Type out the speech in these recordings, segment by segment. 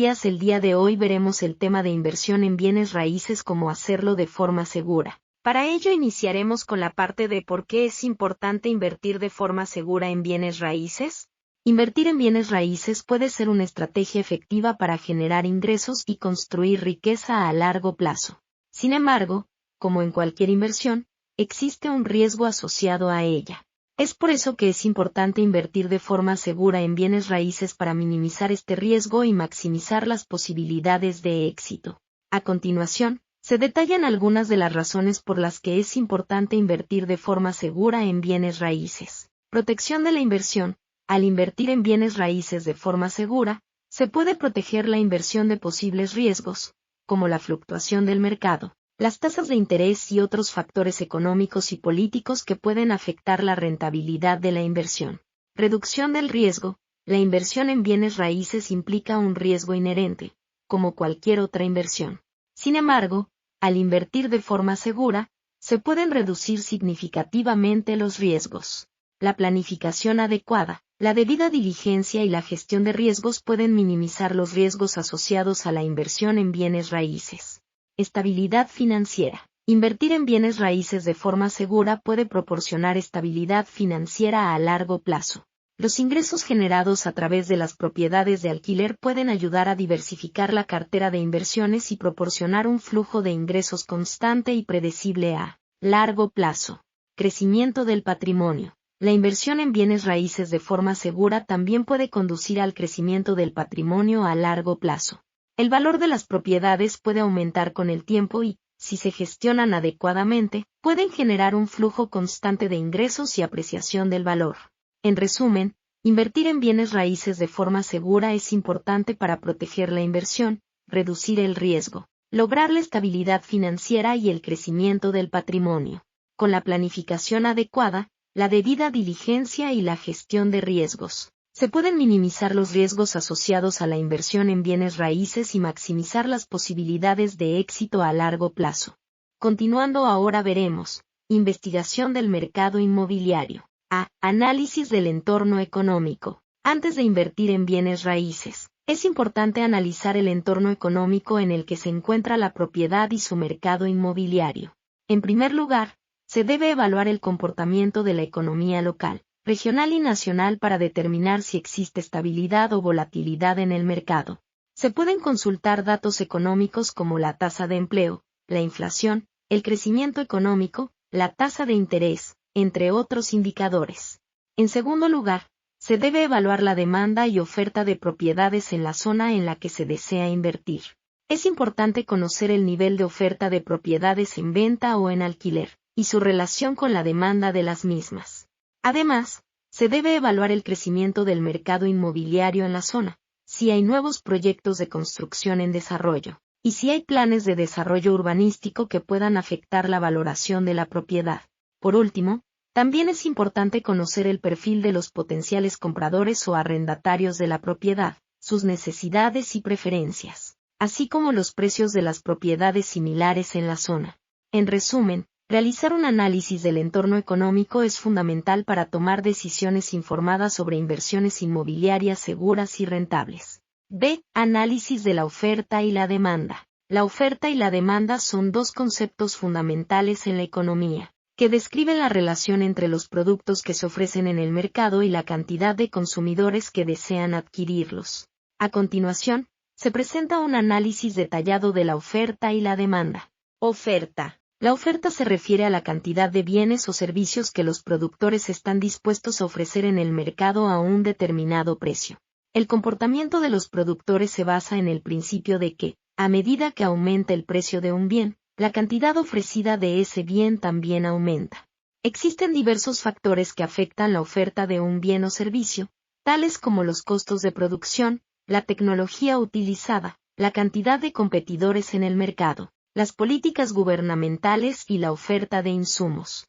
días, el día de hoy veremos el tema de inversión en bienes raíces, cómo hacerlo de forma segura. Para ello iniciaremos con la parte de por qué es importante invertir de forma segura en bienes raíces. Invertir en bienes raíces puede ser una estrategia efectiva para generar ingresos y construir riqueza a largo plazo. Sin embargo, como en cualquier inversión, existe un riesgo asociado a ella. Es por eso que es importante invertir de forma segura en bienes raíces para minimizar este riesgo y maximizar las posibilidades de éxito. A continuación, se detallan algunas de las razones por las que es importante invertir de forma segura en bienes raíces. Protección de la inversión. Al invertir en bienes raíces de forma segura, se puede proteger la inversión de posibles riesgos, como la fluctuación del mercado, las tasas de interés y otros factores económicos y políticos que pueden afectar la rentabilidad de la inversión. Reducción del riesgo. La inversión en bienes raíces implica un riesgo inherente, como cualquier otra inversión. Sin embargo, al invertir de forma segura, se pueden reducir significativamente los riesgos. La planificación adecuada, la debida diligencia y la gestión de riesgos pueden minimizar los riesgos asociados a la inversión en bienes raíces. Estabilidad financiera. Invertir en bienes raíces de forma segura puede proporcionar estabilidad financiera a largo plazo. Los ingresos generados a través de las propiedades de alquiler pueden ayudar a diversificar la cartera de inversiones y proporcionar un flujo de ingresos constante y predecible a largo plazo. Crecimiento del patrimonio. La inversión en bienes raíces de forma segura también puede conducir al crecimiento del patrimonio a largo plazo. El valor de las propiedades puede aumentar con el tiempo y, si se gestionan adecuadamente, pueden generar un flujo constante de ingresos y apreciación del valor. En resumen, invertir en bienes raíces de forma segura es importante para proteger la inversión, reducir el riesgo, lograr la estabilidad financiera y el crecimiento del patrimonio. Con la planificación adecuada, la debida diligencia y la gestión de riesgos, se pueden minimizar los riesgos asociados a la inversión en bienes raíces y maximizar las posibilidades de éxito a largo plazo. Continuando ahora veremos, investigación del mercado inmobiliario. A. Análisis del entorno económico. Antes de invertir en bienes raíces, es importante analizar el entorno económico en el que se encuentra la propiedad y su mercado inmobiliario. En primer lugar, se debe evaluar el comportamiento de la economía local, regional y nacional para determinar si existe estabilidad o volatilidad en el mercado. Se pueden consultar datos económicos como la tasa de empleo, la inflación, el crecimiento económico, la tasa de interés, entre otros indicadores. En segundo lugar, se debe evaluar la demanda y oferta de propiedades en la zona en la que se desea invertir. Es importante conocer el nivel de oferta de propiedades en venta o en alquiler, y su relación con la demanda de las mismas. Además, se debe evaluar el crecimiento del mercado inmobiliario en la zona, si hay nuevos proyectos de construcción en desarrollo, y si hay planes de desarrollo urbanístico que puedan afectar la valoración de la propiedad. Por último, también es importante conocer el perfil de los potenciales compradores o arrendatarios de la propiedad, sus necesidades y preferencias, así como los precios de las propiedades similares en la zona. En resumen, realizar un análisis del entorno económico es fundamental para tomar decisiones informadas sobre inversiones inmobiliarias seguras y rentables. B. Análisis de la oferta y la demanda. La oferta y la demanda son dos conceptos fundamentales en la economía, que describen la relación entre los productos que se ofrecen en el mercado y la cantidad de consumidores que desean adquirirlos. A continuación, se presenta un análisis detallado de la oferta y la demanda. Oferta. La oferta se refiere a la cantidad de bienes o servicios que los productores están dispuestos a ofrecer en el mercado a un determinado precio. El comportamiento de los productores se basa en el principio de que, a medida que aumenta el precio de un bien, la cantidad ofrecida de ese bien también aumenta. Existen diversos factores que afectan la oferta de un bien o servicio, tales como los costos de producción, la tecnología utilizada, la cantidad de competidores en el mercado, las políticas gubernamentales y la oferta de insumos.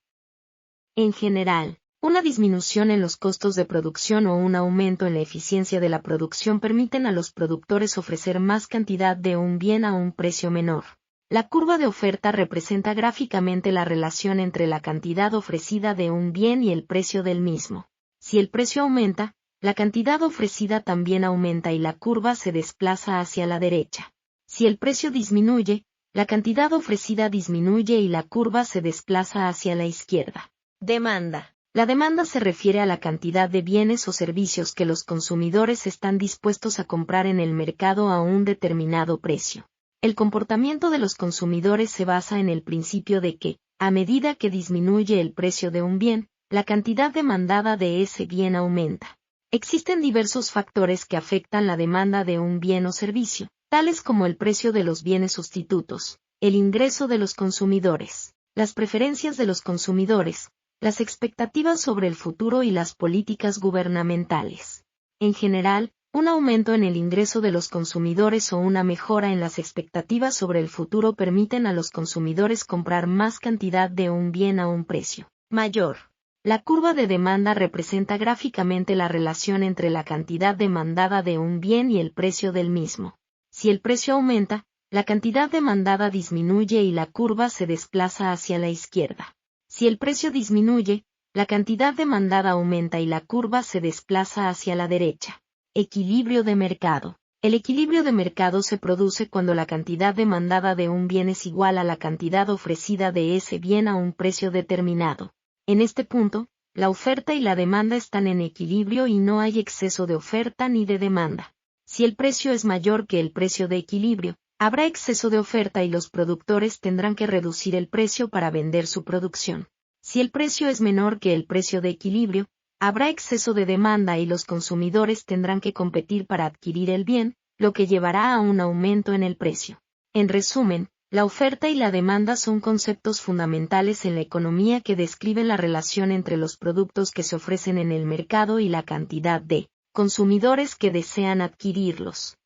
En general, una disminución en los costos de producción o un aumento en la eficiencia de la producción permiten a los productores ofrecer más cantidad de un bien a un precio menor. La curva de oferta representa gráficamente la relación entre la cantidad ofrecida de un bien y el precio del mismo. Si el precio aumenta, la cantidad ofrecida también aumenta y la curva se desplaza hacia la derecha. Si el precio disminuye, la cantidad ofrecida disminuye y la curva se desplaza hacia la izquierda. Demanda. La demanda se refiere a la cantidad de bienes o servicios que los consumidores están dispuestos a comprar en el mercado a un determinado precio. El comportamiento de los consumidores se basa en el principio de que, a medida que disminuye el precio de un bien, la cantidad demandada de ese bien aumenta. Existen diversos factores que afectan la demanda de un bien o servicio, tales como el precio de los bienes sustitutos, el ingreso de los consumidores, las preferencias de los consumidores, las expectativas sobre el futuro y las políticas gubernamentales. En general, un aumento en el ingreso de los consumidores o una mejora en las expectativas sobre el futuro permiten a los consumidores comprar más cantidad de un bien a un precio mayor. La curva de demanda representa gráficamente la relación entre la cantidad demandada de un bien y el precio del mismo. Si el precio aumenta, la cantidad demandada disminuye y la curva se desplaza hacia la izquierda. Si el precio disminuye, la cantidad demandada aumenta y la curva se desplaza hacia la derecha. Equilibrio de mercado. El equilibrio de mercado se produce cuando la cantidad demandada de un bien es igual a la cantidad ofrecida de ese bien a un precio determinado. En este punto, la oferta y la demanda están en equilibrio y no hay exceso de oferta ni de demanda. Si el precio es mayor que el precio de equilibrio, habrá exceso de oferta y los productores tendrán que reducir el precio para vender su producción. Si el precio es menor que el precio de equilibrio, habrá exceso de demanda y los consumidores tendrán que competir para adquirir el bien, lo que llevará a un aumento en el precio. En resumen, la oferta y la demanda son conceptos fundamentales en la economía que describen la relación entre los productos que se ofrecen en el mercado y la cantidad de consumidores que desean adquirirlos.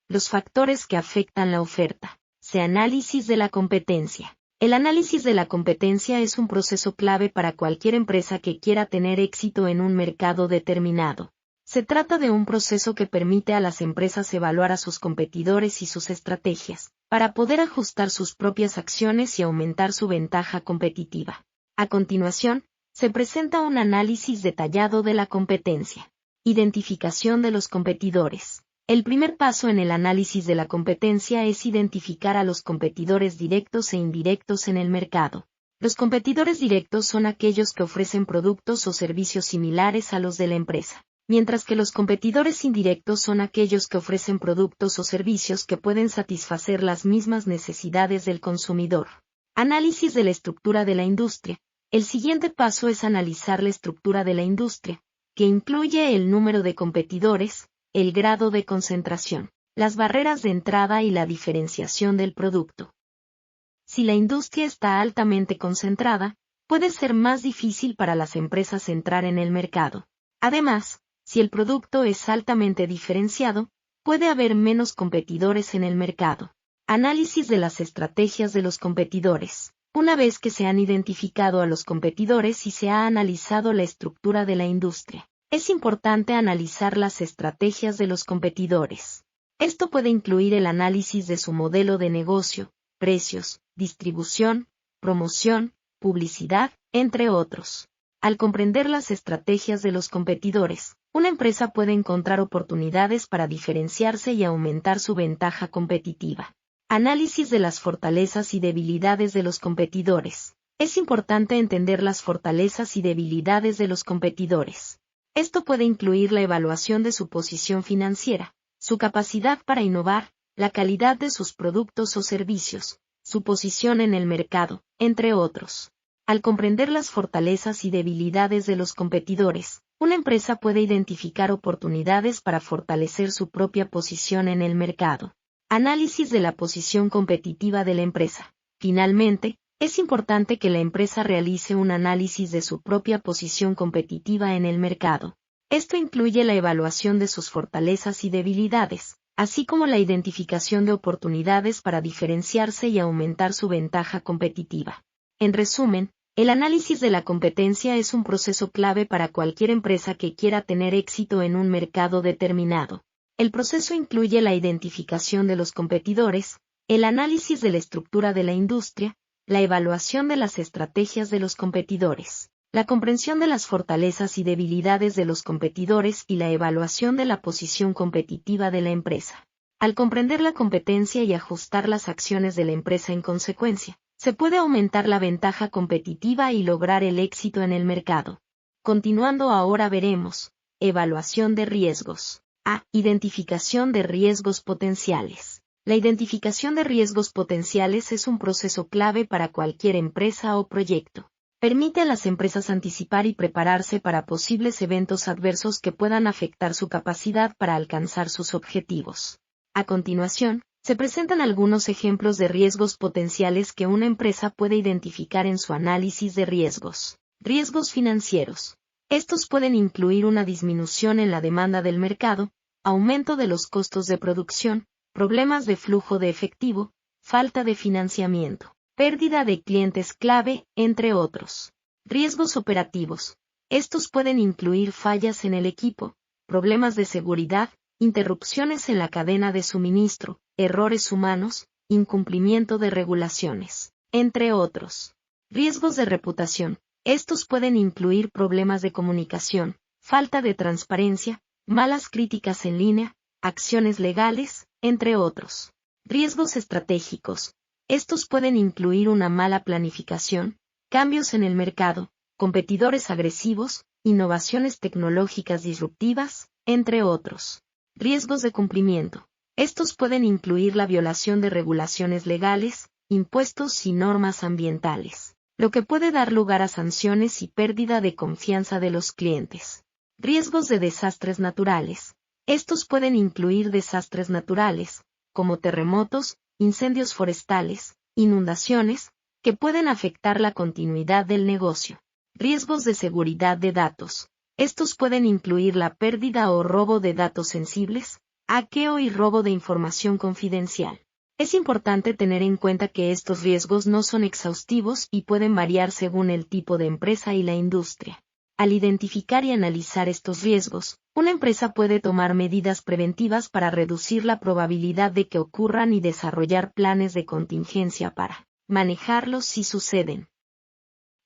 Los factores que afectan la oferta. Análisis de la competencia. El análisis de la competencia es un proceso clave para cualquier empresa que quiera tener éxito en un mercado determinado. Se trata de un proceso que permite a las empresas evaluar a sus competidores y sus estrategias, para poder ajustar sus propias acciones y aumentar su ventaja competitiva. A continuación, se presenta un análisis detallado de la competencia. Identificación de los competidores. El primer paso en el análisis de la competencia es identificar a los competidores directos e indirectos en el mercado. Los competidores directos son aquellos que ofrecen productos o servicios similares a los de la empresa, mientras que los competidores indirectos son aquellos que ofrecen productos o servicios que pueden satisfacer las mismas necesidades del consumidor. Análisis de la estructura de la industria. El siguiente paso es analizar la estructura de la industria, que incluye el número de competidores, el grado de concentración, las barreras de entrada y la diferenciación del producto. Si la industria está altamente concentrada, puede ser más difícil para las empresas entrar en el mercado. Además, si el producto es altamente diferenciado, puede haber menos competidores en el mercado. Análisis de las estrategias de los competidores. Una vez que se han identificado a los competidores y se ha analizado la estructura de la industria, es importante analizar las estrategias de los competidores. Esto puede incluir el análisis de su modelo de negocio, precios, distribución, promoción, publicidad, entre otros. Al comprender las estrategias de los competidores, una empresa puede encontrar oportunidades para diferenciarse y aumentar su ventaja competitiva. Análisis de las fortalezas y debilidades de los competidores. Es importante entender las fortalezas y debilidades de los competidores. Esto puede incluir la evaluación de su posición financiera, su capacidad para innovar, la calidad de sus productos o servicios, su posición en el mercado, entre otros. Al comprender las fortalezas y debilidades de los competidores, una empresa puede identificar oportunidades para fortalecer su propia posición en el mercado. Análisis de la posición competitiva de la empresa. Finalmente, es importante que la empresa realice un análisis de su propia posición competitiva en el mercado. Esto incluye la evaluación de sus fortalezas y debilidades, así como la identificación de oportunidades para diferenciarse y aumentar su ventaja competitiva. En resumen, el análisis de la competencia es un proceso clave para cualquier empresa que quiera tener éxito en un mercado determinado. El proceso incluye la identificación de los competidores, el análisis de la estructura de la industria, la evaluación de las estrategias de los competidores, la comprensión de las fortalezas y debilidades de los competidores y la evaluación de la posición competitiva de la empresa. Al comprender la competencia y ajustar las acciones de la empresa en consecuencia, se puede aumentar la ventaja competitiva y lograr el éxito en el mercado. Continuando ahora veremos, evaluación de riesgos. A. Identificación de riesgos potenciales. La identificación de riesgos potenciales es un proceso clave para cualquier empresa o proyecto. Permite a las empresas anticipar y prepararse para posibles eventos adversos que puedan afectar su capacidad para alcanzar sus objetivos. A continuación, se presentan algunos ejemplos de riesgos potenciales que una empresa puede identificar en su análisis de riesgos. Riesgos financieros. Estos pueden incluir una disminución en la demanda del mercado, aumento de los costos de producción, problemas de flujo de efectivo, falta de financiamiento, pérdida de clientes clave, entre otros. Riesgos operativos. Estos pueden incluir fallas en el equipo, problemas de seguridad, interrupciones en la cadena de suministro, errores humanos, incumplimiento de regulaciones, entre otros. Riesgos de reputación. Estos pueden incluir problemas de comunicación, falta de transparencia, malas críticas en línea, acciones legales, entre otros. Riesgos estratégicos. Estos pueden incluir una mala planificación, cambios en el mercado, competidores agresivos, innovaciones tecnológicas disruptivas, entre otros. Riesgos de cumplimiento. Estos pueden incluir la violación de regulaciones legales, impuestos y normas ambientales, lo que puede dar lugar a sanciones y pérdida de confianza de los clientes. Riesgos de desastres naturales. Estos pueden incluir desastres naturales, como terremotos, incendios forestales, inundaciones, que pueden afectar la continuidad del negocio. Riesgos de seguridad de datos. Estos pueden incluir la pérdida o robo de datos sensibles, hackeo y robo de información confidencial. Es importante tener en cuenta que estos riesgos no son exhaustivos y pueden variar según el tipo de empresa y la industria. Al identificar y analizar estos riesgos, una empresa puede tomar medidas preventivas para reducir la probabilidad de que ocurran y desarrollar planes de contingencia para manejarlos si suceden.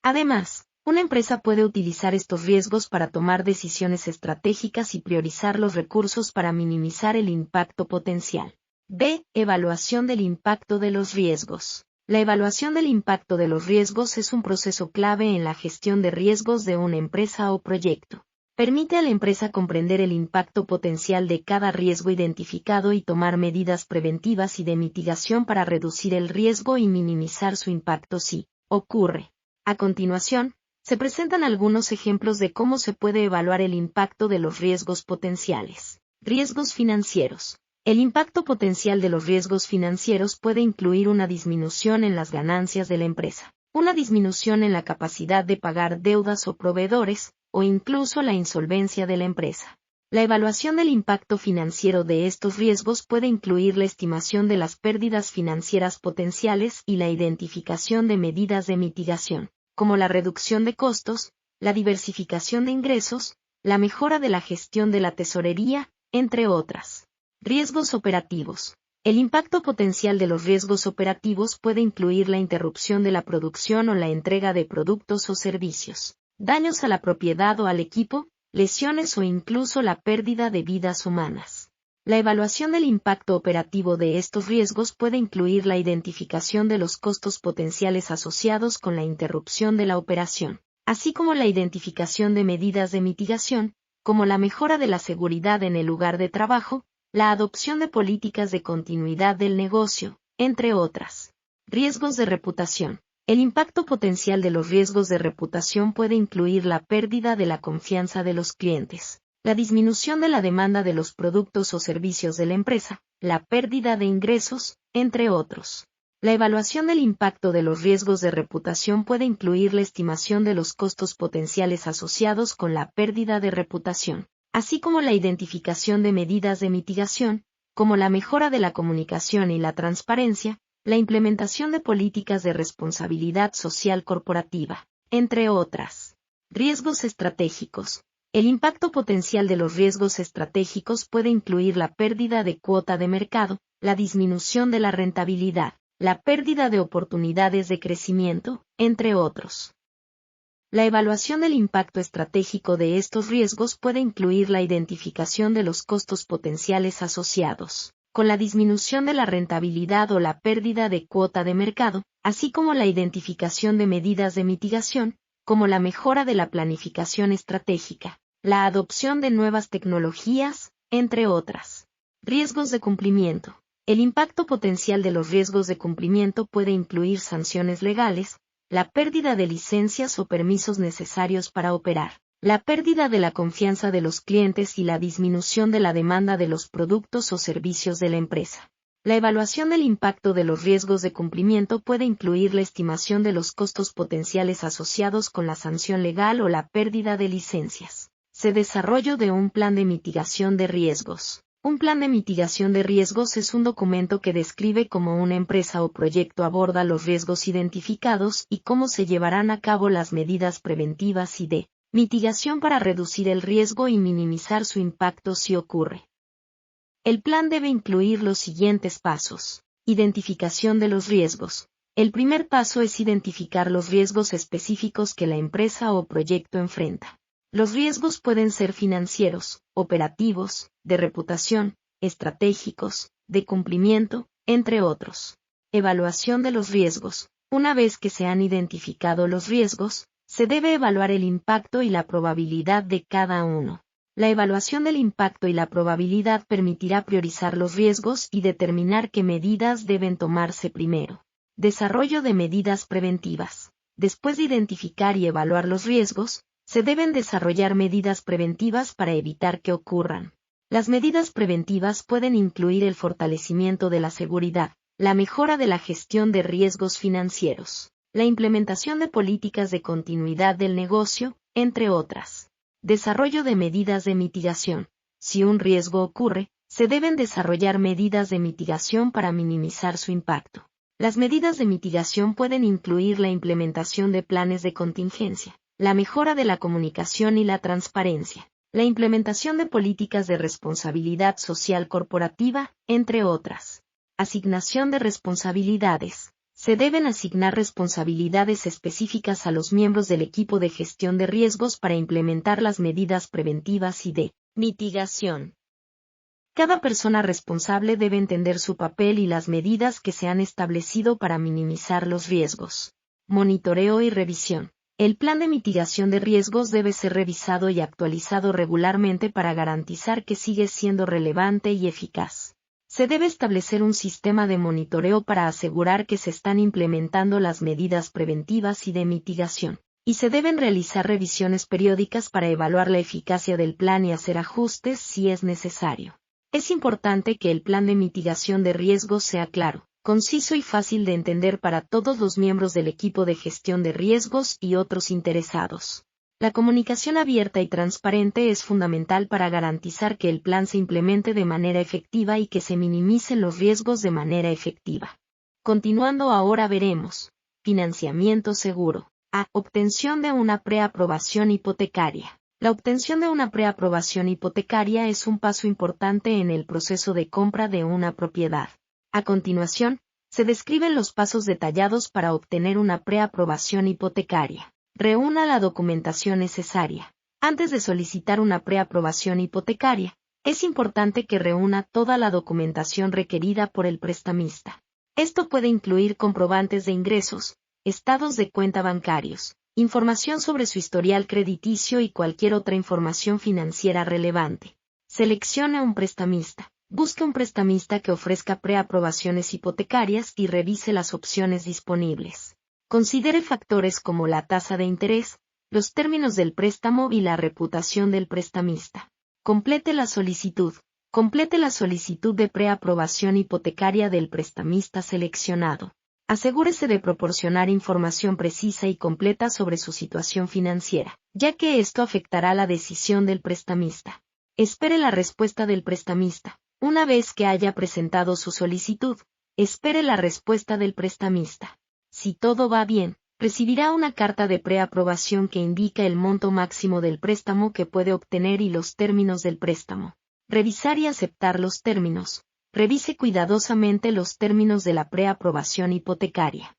Además, una empresa puede utilizar estos riesgos para tomar decisiones estratégicas y priorizar los recursos para minimizar el impacto potencial. B. Evaluación del impacto de los riesgos. La evaluación del impacto de los riesgos es un proceso clave en la gestión de riesgos de una empresa o proyecto. Permite a la empresa comprender el impacto potencial de cada riesgo identificado y tomar medidas preventivas y de mitigación para reducir el riesgo y minimizar su impacto si ocurre. A continuación, se presentan algunos ejemplos de cómo se puede evaluar el impacto de los riesgos potenciales. Riesgos financieros. El impacto potencial de los riesgos financieros puede incluir una disminución en las ganancias de la empresa, una disminución en la capacidad de pagar deudas o proveedores, o incluso la insolvencia de la empresa. La evaluación del impacto financiero de estos riesgos puede incluir la estimación de las pérdidas financieras potenciales y la identificación de medidas de mitigación, como la reducción de costos, la diversificación de ingresos, la mejora de la gestión de la tesorería, entre otras. Riesgos operativos. El impacto potencial de los riesgos operativos puede incluir la interrupción de la producción o la entrega de productos o servicios, daños a la propiedad o al equipo, lesiones o incluso la pérdida de vidas humanas. La evaluación del impacto operativo de estos riesgos puede incluir la identificación de los costos potenciales asociados con la interrupción de la operación, así como la identificación de medidas de mitigación, como la mejora de la seguridad en el lugar de trabajo, la adopción de políticas de continuidad del negocio, entre otras. Riesgos de reputación. El impacto potencial de los riesgos de reputación puede incluir la pérdida de la confianza de los clientes, la disminución de la demanda de los productos o servicios de la empresa, la pérdida de ingresos, entre otros. La evaluación del impacto de los riesgos de reputación puede incluir la estimación de los costos potenciales asociados con la pérdida de reputación, así como la identificación de medidas de mitigación, como la mejora de la comunicación y la transparencia, la implementación de políticas de responsabilidad social corporativa, entre otras. Riesgos estratégicos. El impacto potencial de los riesgos estratégicos puede incluir la pérdida de cuota de mercado, la disminución de la rentabilidad, la pérdida de oportunidades de crecimiento, entre otros. La evaluación del impacto estratégico de estos riesgos puede incluir la identificación de los costos potenciales asociados con la disminución de la rentabilidad o la pérdida de cuota de mercado, así como la identificación de medidas de mitigación, como la mejora de la planificación estratégica, la adopción de nuevas tecnologías, entre otras. Riesgos de cumplimiento. El impacto potencial de los riesgos de cumplimiento puede incluir sanciones legales, la pérdida de licencias o permisos necesarios para operar, la pérdida de la confianza de los clientes y la disminución de la demanda de los productos o servicios de la empresa. La evaluación del impacto de los riesgos de cumplimiento puede incluir la estimación de los costos potenciales asociados con la sanción legal o la pérdida de licencias. Desarrollo de un plan de mitigación de riesgos. Un plan de mitigación de riesgos es un documento que describe cómo una empresa o proyecto aborda los riesgos identificados y cómo se llevarán a cabo las medidas preventivas y de mitigación para reducir el riesgo y minimizar su impacto si ocurre. El plan debe incluir los siguientes pasos. Identificación de los riesgos. El primer paso es identificar los riesgos específicos que la empresa o proyecto enfrenta. Los riesgos pueden ser financieros, operativos, de reputación, estratégicos, de cumplimiento, entre otros. Evaluación de los riesgos. Una vez que se han identificado los riesgos, se debe evaluar el impacto y la probabilidad de cada uno. La evaluación del impacto y la probabilidad permitirá priorizar los riesgos y determinar qué medidas deben tomarse primero. Desarrollo de medidas preventivas. Después de identificar y evaluar los riesgos, se deben desarrollar medidas preventivas para evitar que ocurran. Las medidas preventivas pueden incluir el fortalecimiento de la seguridad, la mejora de la gestión de riesgos financieros, la implementación de políticas de continuidad del negocio, entre otras. Desarrollo de medidas de mitigación. Si un riesgo ocurre, se deben desarrollar medidas de mitigación para minimizar su impacto. Las medidas de mitigación pueden incluir la implementación de planes de contingencia, la mejora de la comunicación y la transparencia, la implementación de políticas de responsabilidad social corporativa, entre otras. Asignación de responsabilidades. Se deben asignar responsabilidades específicas a los miembros del equipo de gestión de riesgos para implementar las medidas preventivas y de mitigación. Cada persona responsable debe entender su papel y las medidas que se han establecido para minimizar los riesgos. Monitoreo y revisión. El plan de mitigación de riesgos debe ser revisado y actualizado regularmente para garantizar que sigue siendo relevante y eficaz. Se debe establecer un sistema de monitoreo para asegurar que se están implementando las medidas preventivas y de mitigación, y se deben realizar revisiones periódicas para evaluar la eficacia del plan y hacer ajustes si es necesario. Es importante que el plan de mitigación de riesgos sea claro, conciso y fácil de entender para todos los miembros del equipo de gestión de riesgos y otros interesados. La comunicación abierta y transparente es fundamental para garantizar que el plan se implemente de manera efectiva y que se minimicen los riesgos de manera efectiva. Continuando ahora veremos. Financiamiento seguro. A. Obtención de una preaprobación hipotecaria. La obtención de una preaprobación hipotecaria es un paso importante en el proceso de compra de una propiedad. A continuación, se describen los pasos detallados para obtener una preaprobación hipotecaria. Reúna la documentación necesaria. Antes de solicitar una preaprobación hipotecaria, es importante que reúna toda la documentación requerida por el prestamista. Esto puede incluir comprobantes de ingresos, estados de cuenta bancarios, información sobre su historial crediticio y cualquier otra información financiera relevante. Seleccione un prestamista. Busque un prestamista que ofrezca preaprobaciones hipotecarias y revise las opciones disponibles. Considere factores como la tasa de interés, los términos del préstamo y la reputación del prestamista. Complete la solicitud. Complete la solicitud de preaprobación hipotecaria del prestamista seleccionado. Asegúrese de proporcionar información precisa y completa sobre su situación financiera, ya que esto afectará la decisión del prestamista. Espere la respuesta del prestamista. Una vez que haya presentado su solicitud, espere la respuesta del prestamista. Si todo va bien, recibirá una carta de preaprobación que indica el monto máximo del préstamo que puede obtener y los términos del préstamo. Revisar y aceptar los términos. Revise cuidadosamente los términos de la preaprobación hipotecaria.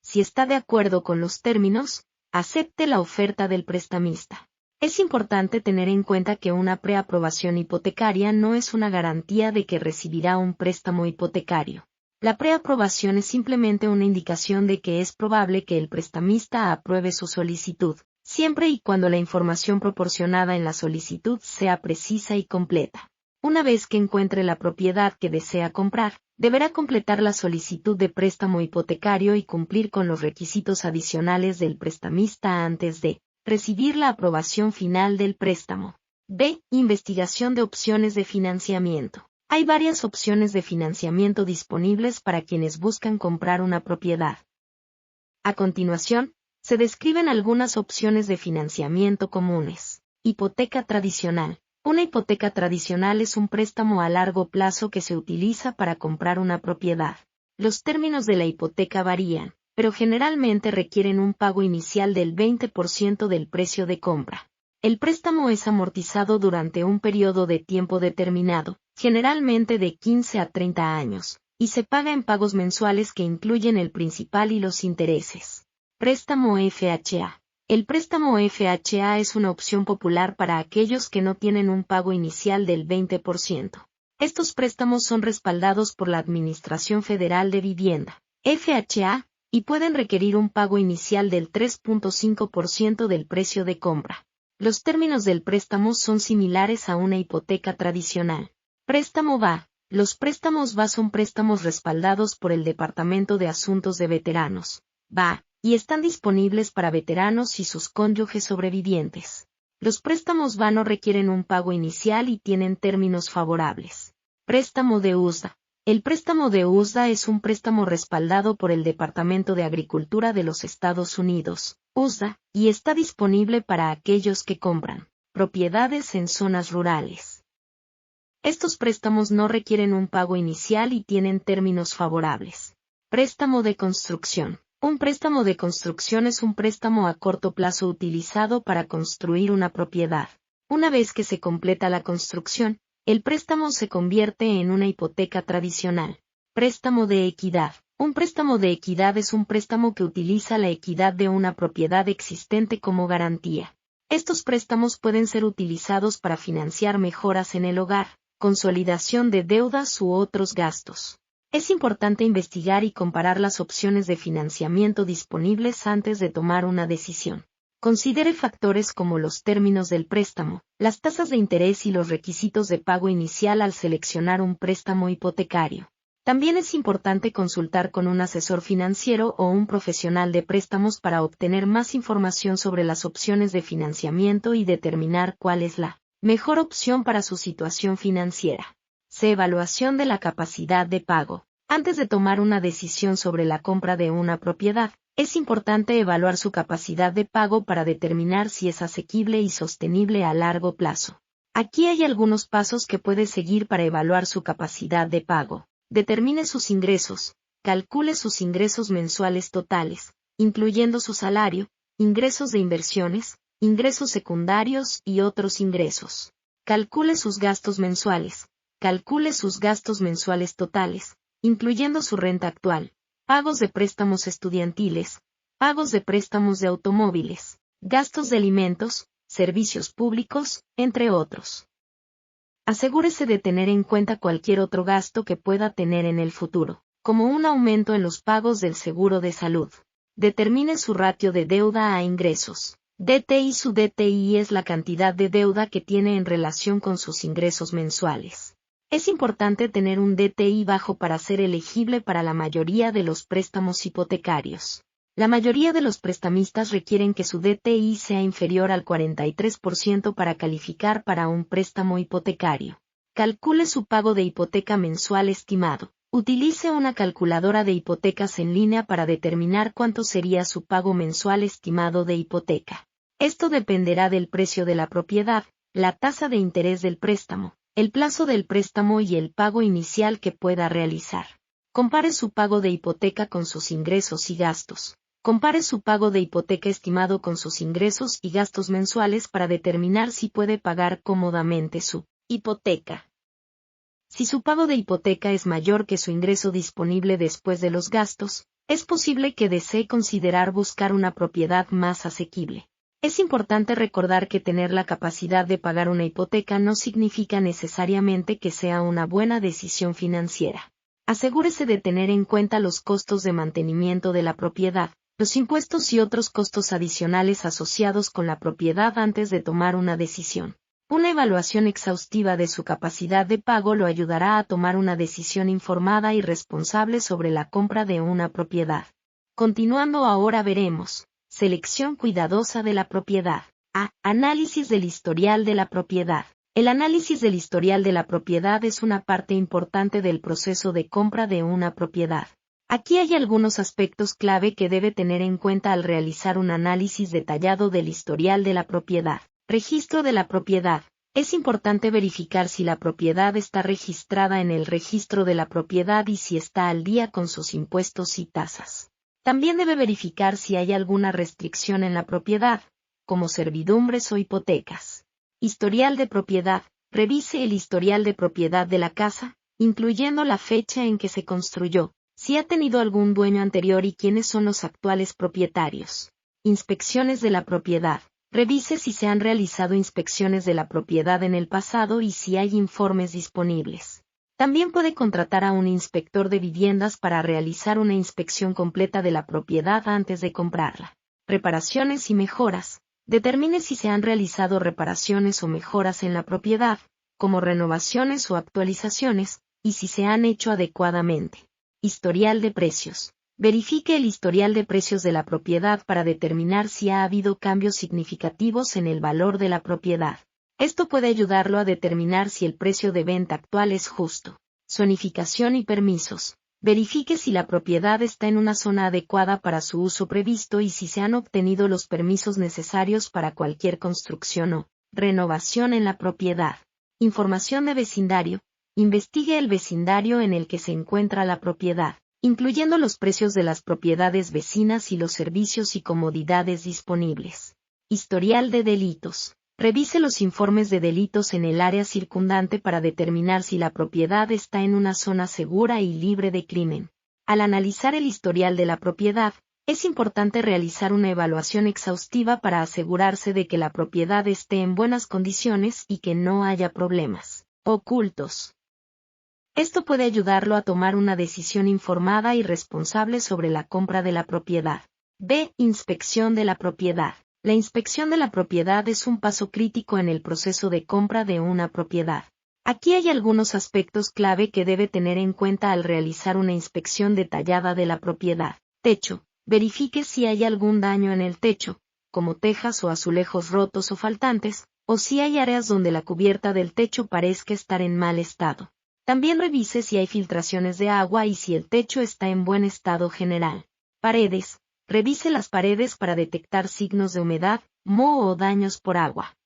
Si está de acuerdo con los términos, Acepte la oferta del prestamista. Es importante tener en cuenta que una preaprobación hipotecaria no es una garantía de que recibirá un préstamo hipotecario. La preaprobación es simplemente una indicación de que es probable que el prestamista apruebe su solicitud, siempre y cuando la información proporcionada en la solicitud sea precisa y completa. Una vez que encuentre la propiedad que desea comprar, deberá completar la solicitud de préstamo hipotecario y cumplir con los requisitos adicionales del prestamista antes de recibir la aprobación final del préstamo. B. Investigación de opciones de financiamiento. Hay varias opciones de financiamiento disponibles para quienes buscan comprar una propiedad. A continuación, se describen algunas opciones de financiamiento comunes. Hipoteca tradicional. Una hipoteca tradicional es un préstamo a largo plazo que se utiliza para comprar una propiedad. Los términos de la hipoteca varían, pero generalmente requieren un pago inicial del 20% del precio de compra. El préstamo es amortizado durante un periodo de tiempo determinado, generalmente de 15 a 30 años, y se paga en pagos mensuales que incluyen el principal y los intereses. Préstamo FHA. El préstamo FHA es una opción popular para aquellos que no tienen un pago inicial del 20%. Estos préstamos son respaldados por la Administración Federal de Vivienda, FHA, y pueden requerir un pago inicial del 3.5% del precio de compra. Los términos del préstamo son similares a una hipoteca tradicional. Préstamo VA. Los préstamos VA son préstamos respaldados por el Departamento de Asuntos de Veteranos, VA, y están disponibles para veteranos y sus cónyuges sobrevivientes. Los préstamos VA no requieren un pago inicial y tienen términos favorables. Préstamo de USDA. El préstamo de USDA es un préstamo respaldado por el Departamento de Agricultura de los Estados Unidos, USDA, y está disponible para aquellos que compran propiedades en zonas rurales. Estos préstamos no requieren un pago inicial y tienen términos favorables. Préstamo de construcción. Un préstamo de construcción es un préstamo a corto plazo utilizado para construir una propiedad. Una vez que se completa la construcción, el préstamo se convierte en una hipoteca tradicional. Préstamo de equidad. Un préstamo de equidad es un préstamo que utiliza la equidad de una propiedad existente como garantía. Estos préstamos pueden ser utilizados para financiar mejoras en el hogar, consolidación de deudas u otros gastos. Es importante investigar y comparar las opciones de financiamiento disponibles antes de tomar una decisión. Considere factores como los términos del préstamo, las tasas de interés y los requisitos de pago inicial al seleccionar un préstamo hipotecario. También es importante consultar con un asesor financiero o un profesional de préstamos para obtener más información sobre las opciones de financiamiento y determinar cuál es la mejor opción para su situación financiera. C. Evaluación de la capacidad de pago. Antes de tomar una decisión sobre la compra de una propiedad, es importante evaluar su capacidad de pago para determinar si es asequible y sostenible a largo plazo. Aquí hay algunos pasos que puede seguir para evaluar su capacidad de pago. Determine sus ingresos. Calcule sus ingresos mensuales totales, incluyendo su salario, ingresos de inversiones, ingresos secundarios y otros ingresos. Calcule sus gastos mensuales. Calcule sus gastos mensuales totales, incluyendo su renta actual, pagos de préstamos estudiantiles, pagos de préstamos de automóviles, gastos de alimentos, servicios públicos, entre otros. Asegúrese de tener en cuenta cualquier otro gasto que pueda tener en el futuro, como un aumento en los pagos del seguro de salud. Determine su ratio de deuda a ingresos. DTI. Su DTI es la cantidad de deuda que tiene en relación con sus ingresos mensuales. Es importante tener un DTI bajo para ser elegible para la mayoría de los préstamos hipotecarios. La mayoría de los prestamistas requieren que su DTI sea inferior al 43% para calificar para un préstamo hipotecario. Calcule su pago de hipoteca mensual estimado. Utilice una calculadora de hipotecas en línea para determinar cuánto sería su pago mensual estimado de hipoteca. Esto dependerá del precio de la propiedad, la tasa de interés del préstamo, el plazo del préstamo y el pago inicial que pueda realizar. Compare su pago de hipoteca con sus ingresos y gastos. Compare su pago de hipoteca estimado con sus ingresos y gastos mensuales para determinar si puede pagar cómodamente su hipoteca. Si su pago de hipoteca es mayor que su ingreso disponible después de los gastos, Es posible que desee considerar buscar una propiedad más asequible. Es importante recordar que tener la capacidad de pagar una hipoteca no significa necesariamente que sea una buena decisión financiera. Asegúrese de tener en cuenta los costos de mantenimiento de la propiedad, los impuestos y otros costos adicionales asociados con la propiedad antes de tomar una decisión. Una evaluación exhaustiva de su capacidad de pago lo ayudará a tomar una decisión informada y responsable sobre la compra de una propiedad. Continuando ahora veremos. Selección cuidadosa de la propiedad. A. Análisis del historial de la propiedad. El análisis del historial de la propiedad es una parte importante del proceso de compra de una propiedad. Aquí hay algunos aspectos clave que debe tener en cuenta al realizar un análisis detallado del historial de la propiedad. Registro de la propiedad. Es importante verificar si la propiedad está registrada en el registro de la propiedad y si está al día con sus impuestos y tasas. También debe verificar si hay alguna restricción en la propiedad, como servidumbres o hipotecas. Historial de propiedad. Revise el historial de propiedad de la casa, incluyendo la fecha en que se construyó, si ha tenido algún dueño anterior y quiénes son los actuales propietarios. Inspecciones de la propiedad. Revise si se han realizado inspecciones de la propiedad en el pasado y si hay informes disponibles. También puede contratar a un inspector de viviendas para realizar una inspección completa de la propiedad antes de comprarla. Reparaciones y mejoras. Determine si se han realizado reparaciones o mejoras en la propiedad, como renovaciones o actualizaciones, y si se han hecho adecuadamente. Historial de precios. Verifique el historial de precios de la propiedad para determinar si ha habido cambios significativos en el valor de la propiedad. Esto puede ayudarlo a determinar si el precio de venta actual es justo. Zonificación y permisos. Verifique si la propiedad está en una zona adecuada para su uso previsto y si se han obtenido los permisos necesarios para cualquier construcción o renovación en la propiedad. Información de vecindario. Investigue el vecindario en el que se encuentra la propiedad, incluyendo los precios de las propiedades vecinas y los servicios y comodidades disponibles. Historial de delitos. Revise los informes de delitos en el área circundante para determinar si la propiedad está en una zona segura y libre de crimen. Al analizar el historial de la propiedad, es importante realizar una evaluación exhaustiva para asegurarse de que la propiedad esté en buenas condiciones y que no haya problemas ocultos. Esto puede ayudarlo a tomar una decisión informada y responsable sobre la compra de la propiedad. B. Inspección de la propiedad. La inspección de la propiedad es un paso crítico en el proceso de compra de una propiedad. Aquí hay algunos aspectos clave que debe tener en cuenta al realizar una inspección detallada de la propiedad. Techo. Verifique si hay algún daño en el techo, como tejas o azulejos rotos o faltantes, o si hay áreas donde la cubierta del techo parezca estar en mal estado. También revise si hay filtraciones de agua y si el techo está en buen estado general. Paredes. Revise las paredes para detectar signos de humedad, moho o daños por agua.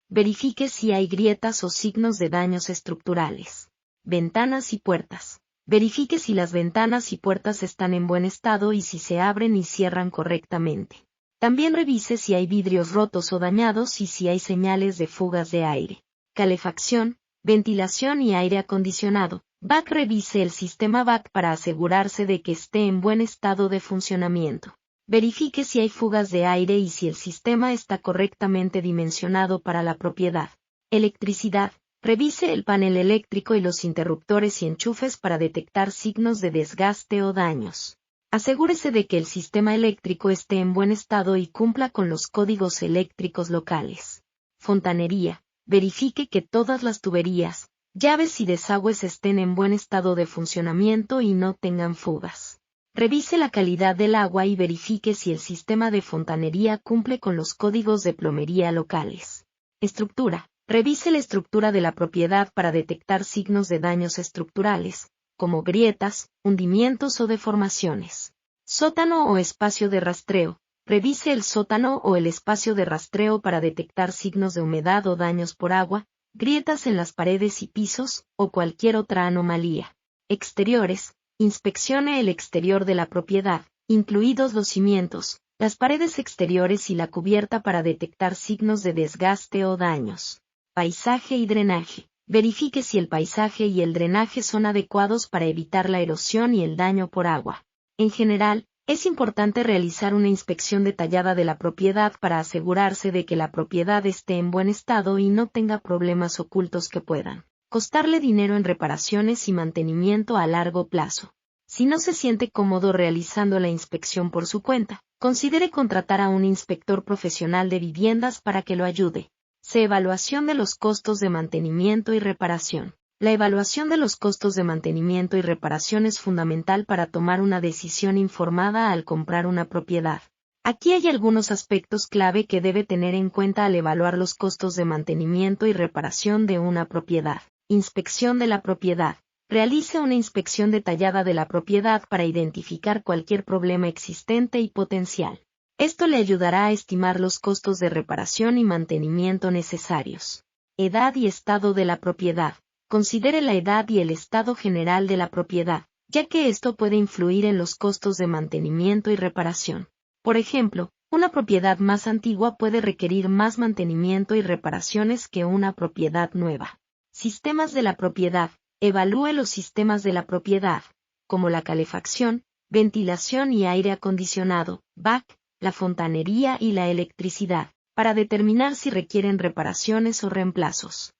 Verifique si hay grietas o signos de daños estructurales. Ventanas y puertas. Verifique si las ventanas y puertas están en buen estado y si se abren y cierran correctamente. También revise si hay vidrios rotos o dañados y si hay señales de fugas de aire. Calefacción, ventilación y aire acondicionado. BAC. Revise el sistema BAC para asegurarse de que esté en buen estado de funcionamiento. Verifique si hay fugas de aire y si el sistema está correctamente dimensionado para la propiedad. Electricidad. Revise el panel eléctrico y los interruptores y enchufes para detectar signos de desgaste o daños. Asegúrese de que el sistema eléctrico esté en buen estado y cumpla con los códigos eléctricos locales. Fontanería. Verifique que todas las tuberías, llaves y desagües estén en buen estado de funcionamiento y no tengan fugas. Revise la calidad del agua y verifique si el sistema de fontanería cumple con los códigos de plomería locales. Estructura. Revise la estructura de la propiedad para detectar signos de daños estructurales, como grietas, hundimientos o deformaciones. Sótano o espacio de rastreo. Revise el sótano o el espacio de rastreo para detectar signos de humedad o daños por agua, grietas en las paredes y pisos, o cualquier otra anomalía. Exteriores. Inspeccione el exterior de la propiedad, incluidos los cimientos, las paredes exteriores y la cubierta para detectar signos de desgaste o daños. Paisaje y drenaje. Verifique si el paisaje y el drenaje son adecuados para evitar la erosión y el daño por agua. En general, es importante realizar una inspección detallada de la propiedad para asegurarse de que la propiedad esté en buen estado y no tenga problemas ocultos que puedan costarle dinero en reparaciones y mantenimiento a largo plazo. Si no se siente cómodo realizando la inspección por su cuenta, considere contratar a un inspector profesional de viviendas para que lo ayude. Evaluación de los costos de mantenimiento y reparación. La evaluación de los costos de mantenimiento y reparación es fundamental para tomar una decisión informada al comprar una propiedad. Aquí hay algunos aspectos clave que debe tener en cuenta al evaluar los costos de mantenimiento y reparación de una propiedad. Inspección de la propiedad. Realice una inspección detallada de la propiedad para identificar cualquier problema existente y potencial. Esto le ayudará a estimar los costos de reparación y mantenimiento necesarios. Edad y estado de la propiedad. Considere la edad y el estado general de la propiedad, ya que esto puede influir en los costos de mantenimiento y reparación. Por ejemplo, una propiedad más antigua puede requerir más mantenimiento y reparaciones que una propiedad nueva. Sistemas de la propiedad. Evalúe los sistemas de la propiedad, como la calefacción, ventilación y aire acondicionado, BAC, la fontanería y la electricidad, para determinar si requieren reparaciones o reemplazos.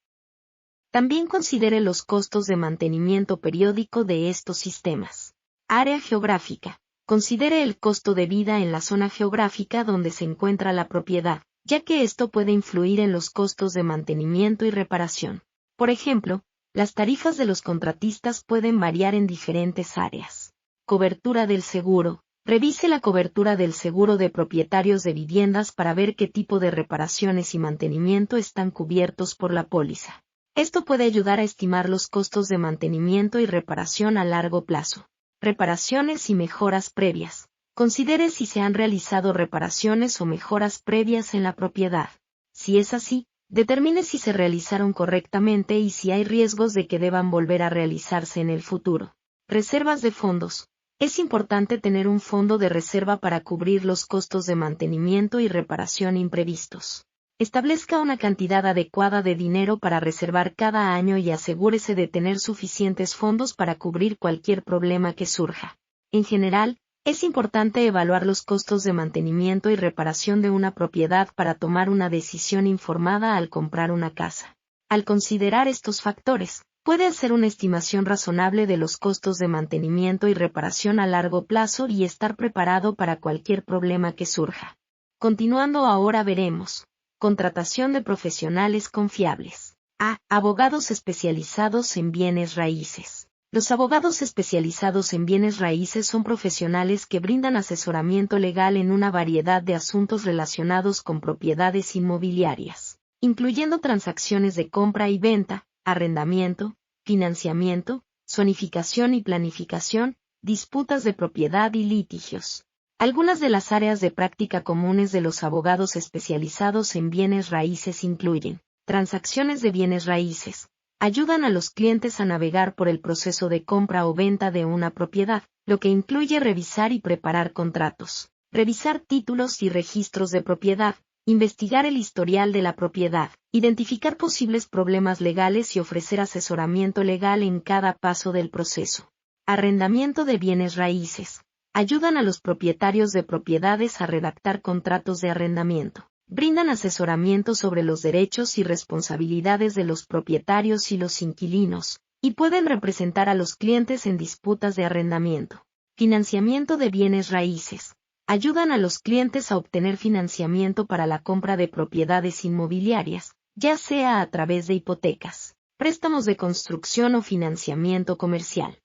También considere los costos de mantenimiento periódico de estos sistemas. Área geográfica. Considere el costo de vida en la zona geográfica donde se encuentra la propiedad, ya que esto puede influir en los costos de mantenimiento y reparación. Por ejemplo, las tarifas de los contratistas pueden variar en diferentes áreas. Cobertura del seguro. Revise la cobertura del seguro de propietarios de viviendas para ver qué tipo de reparaciones y mantenimiento están cubiertos por la póliza. Esto puede ayudar a estimar los costos de mantenimiento y reparación a largo plazo. Reparaciones y mejoras previas. Considere si se han realizado reparaciones o mejoras previas en la propiedad. Si es así, determine si se realizaron correctamente y si hay riesgos de que deban volver a realizarse en el futuro. Reservas de fondos. Es importante tener un fondo de reserva para cubrir los costos de mantenimiento y reparación imprevistos. Establezca una cantidad adecuada de dinero para reservar cada año y asegúrese de tener suficientes fondos para cubrir cualquier problema que surja. En general, es importante evaluar los costos de mantenimiento y reparación de una propiedad para tomar una decisión informada al comprar una casa. Al considerar estos factores, puede hacer una estimación razonable de los costos de mantenimiento y reparación a largo plazo y estar preparado para cualquier problema que surja. Continuando ahora veremos. Contratación de profesionales confiables. A. Abogados especializados en bienes raíces. Los abogados especializados en bienes raíces son profesionales que brindan asesoramiento legal en una variedad de asuntos relacionados con propiedades inmobiliarias, incluyendo transacciones de compra y venta, arrendamiento, financiamiento, zonificación y planificación, disputas de propiedad y litigios. Algunas de las áreas de práctica comunes de los abogados especializados en bienes raíces incluyen transacciones de bienes raíces. Ayudan a los clientes a navegar por el proceso de compra o venta de una propiedad, lo que incluye revisar y preparar contratos, revisar títulos y registros de propiedad, investigar el historial de la propiedad, identificar posibles problemas legales y ofrecer asesoramiento legal en cada paso del proceso. Arrendamiento de bienes raíces. Ayudan a los propietarios de propiedades a redactar contratos de arrendamiento. Brindan asesoramiento sobre los derechos y responsabilidades de los propietarios y los inquilinos, y pueden representar a los clientes en disputas de arrendamiento. Financiamiento de bienes raíces. Ayudan a los clientes a obtener financiamiento para la compra de propiedades inmobiliarias, ya sea a través de hipotecas, préstamos de construcción o financiamiento comercial.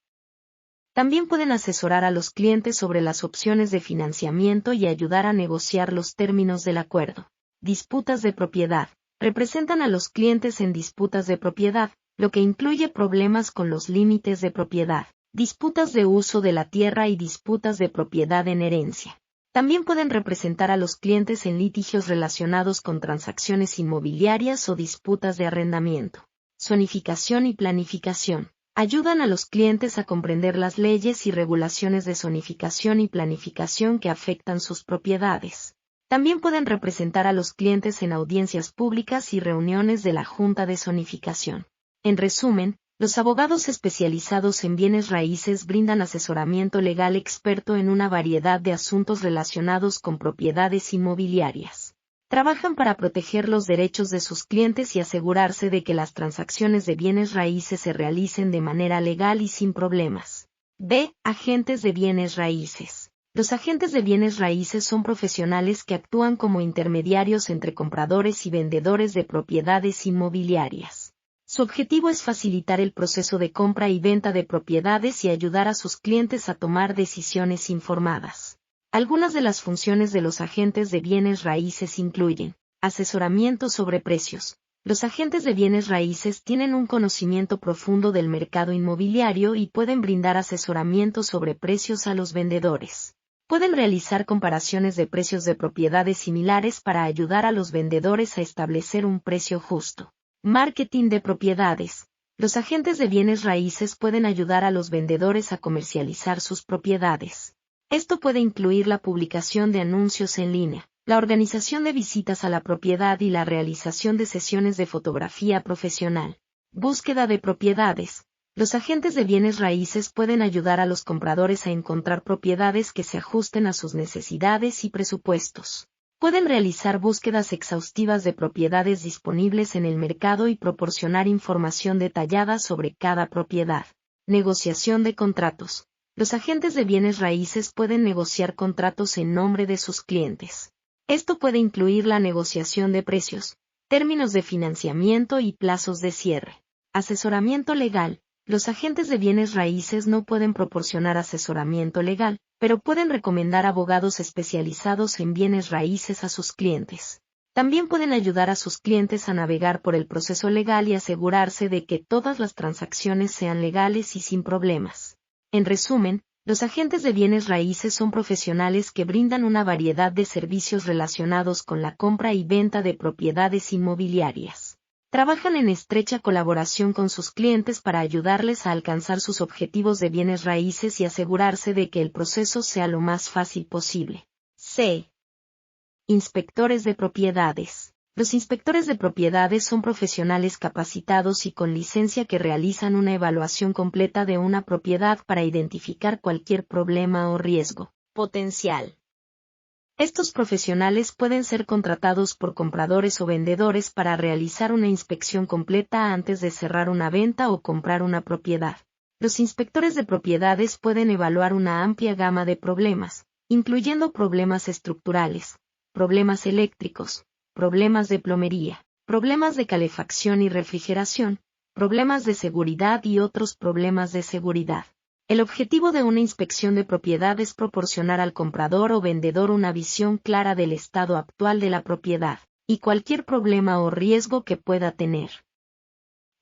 También pueden asesorar a los clientes sobre las opciones de financiamiento y ayudar a negociar los términos del acuerdo. Disputas de propiedad. Representan a los clientes en disputas de propiedad, lo que incluye problemas con los límites de propiedad, disputas de uso de la tierra y disputas de propiedad en herencia. También pueden representar a los clientes en litigios relacionados con transacciones inmobiliarias o disputas de arrendamiento. Zonificación y planificación. Ayudan a los clientes a comprender las leyes y regulaciones de zonificación y planificación que afectan sus propiedades. También pueden representar a los clientes en audiencias públicas y reuniones de la Junta de Zonificación. En resumen, Los abogados especializados en bienes raíces brindan asesoramiento legal experto en una variedad de asuntos relacionados con propiedades inmobiliarias. Trabajan para proteger los derechos de sus clientes y asegurarse de que las transacciones de bienes raíces se realicen de manera legal y sin problemas. B. Agentes de bienes raíces. Los agentes de bienes raíces son profesionales que actúan como intermediarios entre compradores y vendedores de propiedades inmobiliarias. Su objetivo es facilitar el proceso de compra y venta de propiedades y ayudar a sus clientes a tomar decisiones informadas. Algunas de las funciones de los agentes de bienes raíces incluyen asesoramiento sobre precios. Los agentes de bienes raíces tienen un conocimiento profundo del mercado inmobiliario y pueden brindar asesoramiento sobre precios a los vendedores. Pueden realizar comparaciones de precios de propiedades similares para ayudar a los vendedores a establecer un precio justo. Marketing de propiedades. Los agentes de bienes raíces pueden ayudar a los vendedores a comercializar sus propiedades. Esto puede incluir la publicación de anuncios en línea, la organización de visitas a la propiedad y la realización de sesiones de fotografía profesional. Búsqueda de propiedades. Los agentes de bienes raíces pueden ayudar a los compradores a encontrar propiedades que se ajusten a sus necesidades y presupuestos. Pueden realizar búsquedas exhaustivas de propiedades disponibles en el mercado y proporcionar información detallada sobre cada propiedad. Negociación de contratos. Los agentes de bienes raíces pueden negociar contratos en nombre de sus clientes. Esto puede incluir la negociación de precios, términos de financiamiento y plazos de cierre. Asesoramiento legal. Los agentes de bienes raíces no pueden proporcionar asesoramiento legal, pero pueden recomendar abogados especializados en bienes raíces a sus clientes. También pueden ayudar a sus clientes a navegar por el proceso legal y asegurarse de que todas las transacciones sean legales y sin problemas. En resumen, los agentes de bienes raíces son profesionales que brindan una variedad de servicios relacionados con la compra y venta de propiedades inmobiliarias. Trabajan en estrecha colaboración con sus clientes para ayudarles a alcanzar sus objetivos de bienes raíces y asegurarse de que el proceso sea lo más fácil posible. C. Inspectores de propiedades. Los inspectores de propiedades son profesionales capacitados y con licencia que realizan una evaluación completa de una propiedad para identificar cualquier problema o riesgo potencial. Estos profesionales pueden ser contratados por compradores o vendedores para realizar una inspección completa antes de cerrar una venta o comprar una propiedad. Los inspectores de propiedades pueden evaluar una amplia gama de problemas, incluyendo problemas estructurales, problemas eléctricos, problemas de plomería, problemas de calefacción y refrigeración, problemas de seguridad y otros problemas de seguridad. El objetivo de una inspección de propiedad es proporcionar al comprador o vendedor una visión clara del estado actual de la propiedad, y cualquier problema o riesgo que pueda tener.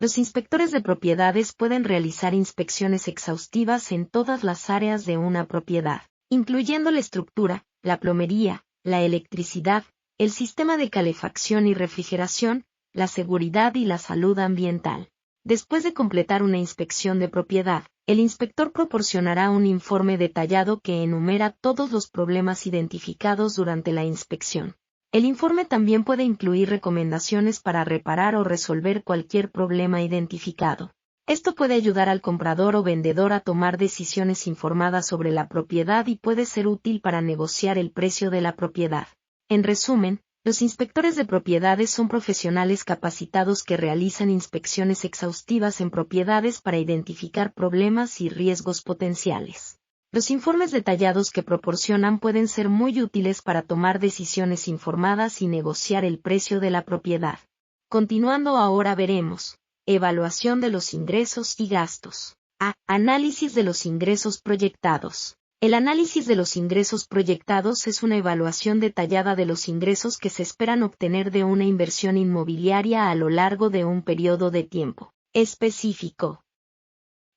Los inspectores de propiedades pueden realizar inspecciones exhaustivas en todas las áreas de una propiedad, incluyendo la estructura, la plomería, la electricidad, el sistema de calefacción y refrigeración, la seguridad y la salud ambiental. Después de completar una inspección de propiedad, el inspector proporcionará un informe detallado que enumera todos los problemas identificados durante la inspección. El informe también puede incluir recomendaciones para reparar o resolver cualquier problema identificado. Esto puede ayudar al comprador o vendedor a tomar decisiones informadas sobre la propiedad y puede ser útil para negociar el precio de la propiedad. En resumen, los inspectores de propiedades son profesionales capacitados que realizan inspecciones exhaustivas en propiedades para identificar problemas y riesgos potenciales. Los informes detallados que proporcionan pueden ser muy útiles para tomar decisiones informadas y negociar el precio de la propiedad. Continuando ahora veremos: evaluación de los ingresos y gastos. A. Análisis de los ingresos proyectados. El análisis de los ingresos proyectados es una evaluación detallada de los ingresos que se esperan obtener de una inversión inmobiliaria a lo largo de un periodo de tiempo específico.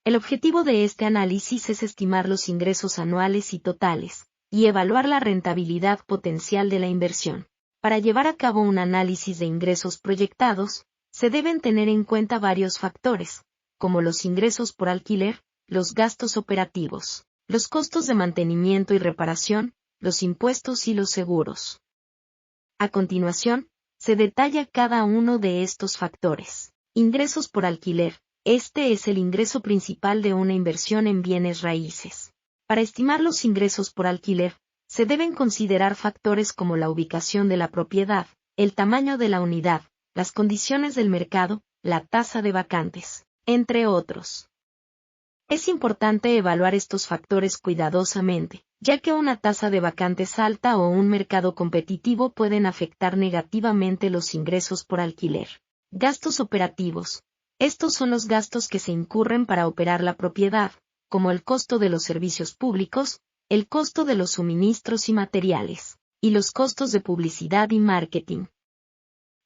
El objetivo de este análisis es estimar los ingresos anuales y totales, y evaluar la rentabilidad potencial de la inversión. Para llevar a cabo un análisis de ingresos proyectados, se deben tener en cuenta varios factores, como los ingresos por alquiler, los gastos operativos, los costos de mantenimiento y reparación, los impuestos y los seguros. A continuación, se detalla cada uno de estos factores. Ingresos por alquiler. Este es el ingreso principal de una inversión en bienes raíces. Para estimar los ingresos por alquiler, se deben considerar factores como la ubicación de la propiedad, el tamaño de la unidad, las condiciones del mercado, la tasa de vacantes, entre otros. Es importante evaluar estos factores cuidadosamente, ya que una tasa de vacantes alta o un mercado competitivo pueden afectar negativamente los ingresos por alquiler. Gastos operativos. Estos son los gastos que se incurren para operar la propiedad, como el costo de los servicios públicos, el costo de los suministros y materiales, y los costos de publicidad y marketing.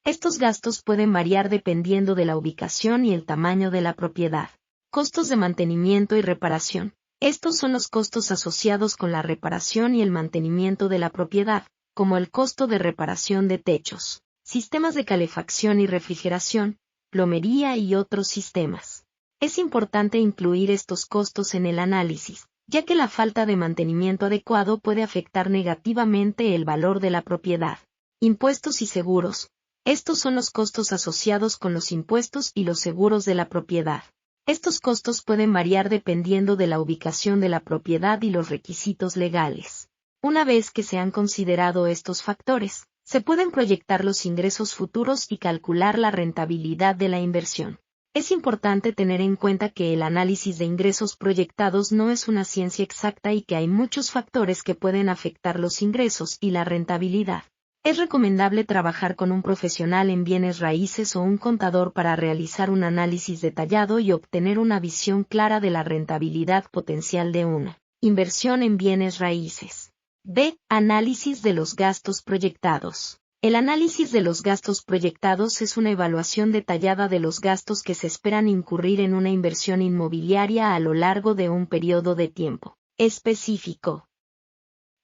Estos gastos pueden variar dependiendo de la ubicación y el tamaño de la propiedad. Costos de mantenimiento y reparación. Estos son los costos asociados con la reparación y el mantenimiento de la propiedad, como el costo de reparación de techos, sistemas de calefacción y refrigeración, plomería y otros sistemas. Es importante incluir estos costos en el análisis, ya que la falta de mantenimiento adecuado puede afectar negativamente el valor de la propiedad. Impuestos y seguros. Estos son los costos asociados con los impuestos y los seguros de la propiedad. Estos costos pueden variar dependiendo de la ubicación de la propiedad y los requisitos legales. Una vez que se han considerado estos factores, se pueden proyectar los ingresos futuros y calcular la rentabilidad de la inversión. Es importante tener en cuenta que el análisis de ingresos proyectados no es una ciencia exacta y que hay muchos factores que pueden afectar los ingresos y la rentabilidad. Es recomendable trabajar con un profesional en bienes raíces o un contador para realizar un análisis detallado y obtener una visión clara de la rentabilidad potencial de una inversión en bienes raíces. B. Análisis de los gastos proyectados. El análisis de los gastos proyectados es una evaluación detallada de los gastos que se esperan incurrir en una inversión inmobiliaria a lo largo de un periodo de tiempo específico.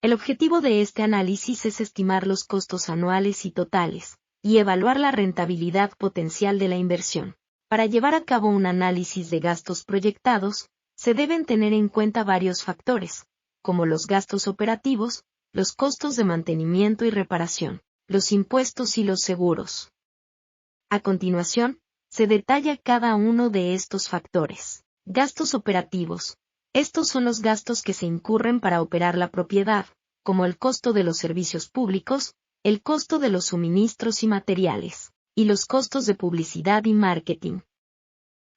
El objetivo de este análisis es estimar los costos anuales y totales, y evaluar la rentabilidad potencial de la inversión. Para llevar a cabo un análisis de gastos proyectados, se deben tener en cuenta varios factores, como los gastos operativos, los costos de mantenimiento y reparación, los impuestos y los seguros. A continuación, se detalla cada uno de estos factores. Gastos operativos. Estos son los gastos que se incurren para operar la propiedad, como el costo de los servicios públicos, el costo de los suministros y materiales, y los costos de publicidad y marketing.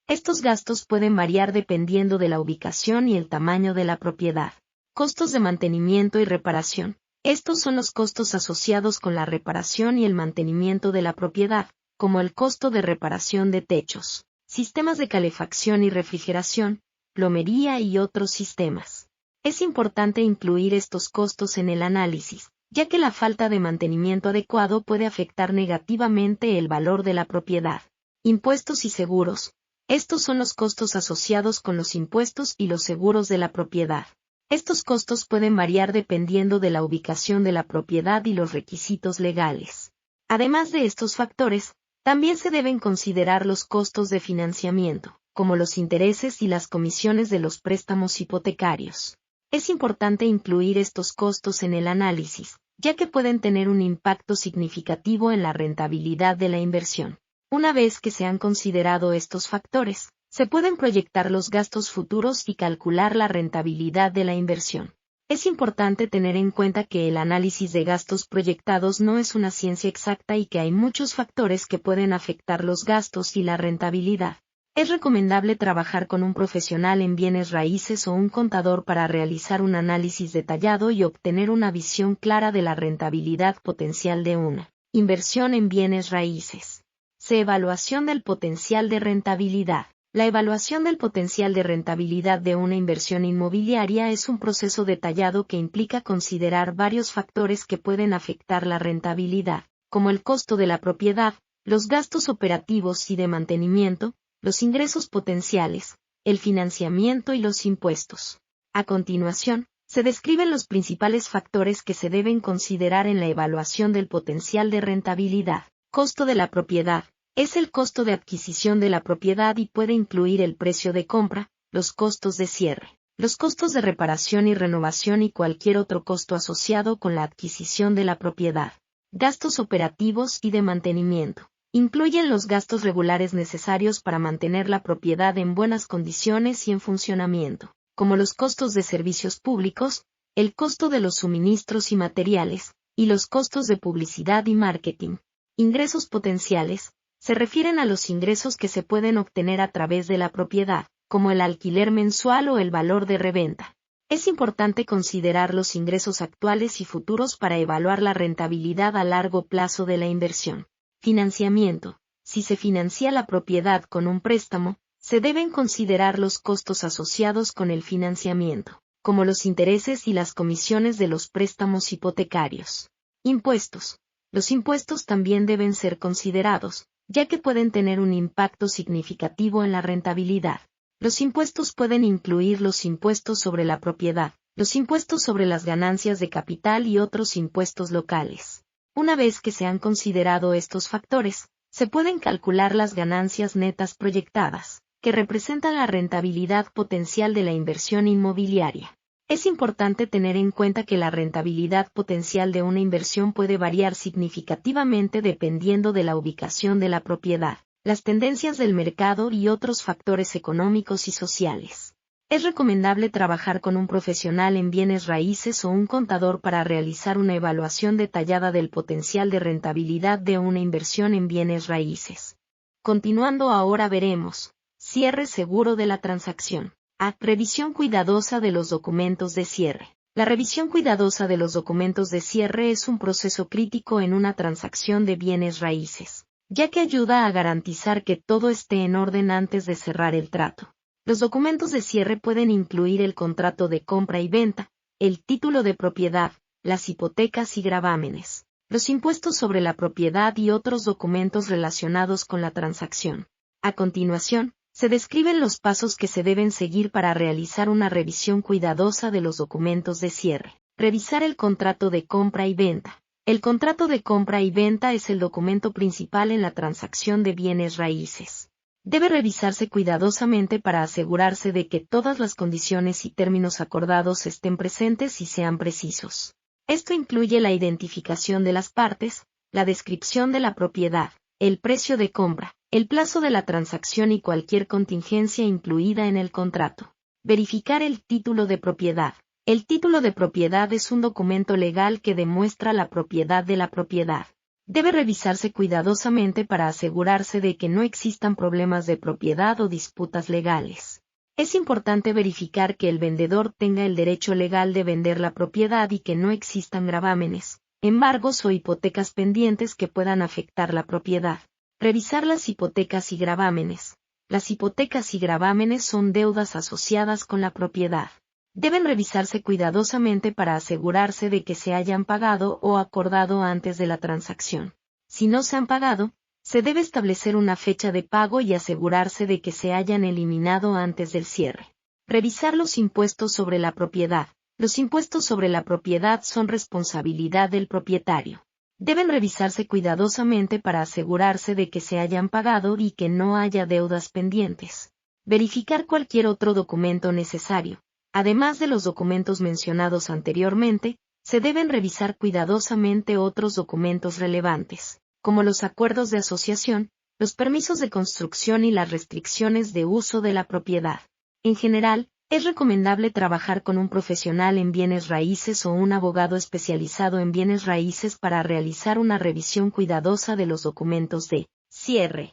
Estos gastos pueden variar dependiendo de la ubicación y el tamaño de la propiedad. Costos de mantenimiento y reparación. Estos son los costos asociados con la reparación y el mantenimiento de la propiedad, como el costo de reparación de techos, sistemas de calefacción y refrigeración, plomería y otros sistemas. Es importante incluir estos costos en el análisis, ya que la falta de mantenimiento adecuado puede afectar negativamente el valor de la propiedad. Impuestos y seguros. Estos son los costos asociados con los impuestos y los seguros de la propiedad. Estos costos pueden variar dependiendo de la ubicación de la propiedad y los requisitos legales. Además de estos factores, también se deben considerar los costos de financiamiento, como los intereses y las comisiones de los préstamos hipotecarios. Es importante incluir estos costos en el análisis, ya que pueden tener un impacto significativo en la rentabilidad de la inversión. Una vez que se han considerado estos factores, se pueden proyectar los gastos futuros y calcular la rentabilidad de la inversión. Es importante tener en cuenta que el análisis de gastos proyectados no es una ciencia exacta y que hay muchos factores que pueden afectar los gastos y la rentabilidad. Es recomendable trabajar con un profesional en bienes raíces o un contador para realizar un análisis detallado y obtener una visión clara de la rentabilidad potencial de una inversión en bienes raíces. Evaluación del potencial de rentabilidad. La evaluación del potencial de rentabilidad de una inversión inmobiliaria es un proceso detallado que implica considerar varios factores que pueden afectar la rentabilidad, como el costo de la propiedad, los gastos operativos y de mantenimiento, los ingresos potenciales, el financiamiento y los impuestos. A continuación, se describen los principales factores que se deben considerar en la evaluación del potencial de rentabilidad. Costo de la propiedad. Es el costo de adquisición de la propiedad y puede incluir el precio de compra, los costos de cierre, los costos de reparación y renovación y cualquier otro costo asociado con la adquisición de la propiedad. Gastos operativos y de mantenimiento. Incluyen los gastos regulares necesarios para mantener la propiedad en buenas condiciones y en funcionamiento, como los costos de servicios públicos, el costo de los suministros y materiales, y los costos de publicidad y marketing. Ingresos potenciales se refieren a los ingresos que se pueden obtener a través de la propiedad, como el alquiler mensual o el valor de reventa. Es importante considerar los ingresos actuales y futuros para evaluar la rentabilidad a largo plazo de la inversión. Financiamiento. Si se financia la propiedad con un préstamo, se deben considerar los costos asociados con el financiamiento, como los intereses y las comisiones de los préstamos hipotecarios. Impuestos. Los impuestos también deben ser considerados, ya que pueden tener un impacto significativo en la rentabilidad. Los impuestos pueden incluir los impuestos sobre la propiedad, los impuestos sobre las ganancias de capital y otros impuestos locales. Una vez que se han considerado estos factores, se pueden calcular las ganancias netas proyectadas, que representan la rentabilidad potencial de la inversión inmobiliaria. Es importante tener en cuenta que la rentabilidad potencial de una inversión puede variar significativamente dependiendo de la ubicación de la propiedad, las tendencias del mercado y otros factores económicos y sociales. Es recomendable trabajar con un profesional en bienes raíces o un contador para realizar una evaluación detallada del potencial de rentabilidad de una inversión en bienes raíces. Continuando ahora veremos, cierre seguro de la transacción. Revisión cuidadosa de los documentos de cierre. La revisión cuidadosa de los documentos de cierre es un proceso crítico en una transacción de bienes raíces, ya que ayuda a garantizar que todo esté en orden antes de cerrar el trato. Los documentos de cierre pueden incluir el contrato de compra y venta, el título de propiedad, las hipotecas y gravámenes, los impuestos sobre la propiedad y otros documentos relacionados con la transacción. A continuación, se describen los pasos que se deben seguir para realizar una revisión cuidadosa de los documentos de cierre. Revisar el contrato de compra y venta. El contrato de compra y venta es el documento principal en la transacción de bienes raíces. Debe revisarse cuidadosamente para asegurarse de que todas las condiciones y términos acordados estén presentes y sean precisos. Esto incluye la identificación de las partes, la descripción de la propiedad, el precio de compra, el plazo de la transacción y cualquier contingencia incluida en el contrato. Verificar el título de propiedad. El título de propiedad es un documento legal que demuestra la propiedad de la propiedad. Debe revisarse cuidadosamente para asegurarse de que no existan problemas de propiedad o disputas legales. Es importante verificar que el vendedor tenga el derecho legal de vender la propiedad y que no existan gravámenes, embargos o hipotecas pendientes que puedan afectar la propiedad. Revisar las hipotecas y gravámenes. Las hipotecas y gravámenes son deudas asociadas con la propiedad. Deben revisarse cuidadosamente para asegurarse de que se hayan pagado o acordado antes de la transacción. Si no se han pagado, se debe establecer una fecha de pago y asegurarse de que se hayan eliminado antes del cierre. Revisar los impuestos sobre la propiedad. Los impuestos sobre la propiedad son responsabilidad del propietario. Deben revisarse cuidadosamente para asegurarse de que se hayan pagado y que no haya deudas pendientes. Verificar cualquier otro documento necesario. Además de los documentos mencionados anteriormente, se deben revisar cuidadosamente otros documentos relevantes, como los acuerdos de asociación, los permisos de construcción y las restricciones de uso de la propiedad. En general, es recomendable trabajar con un profesional en bienes raíces o un abogado especializado en bienes raíces para realizar una revisión cuidadosa de los documentos de cierre.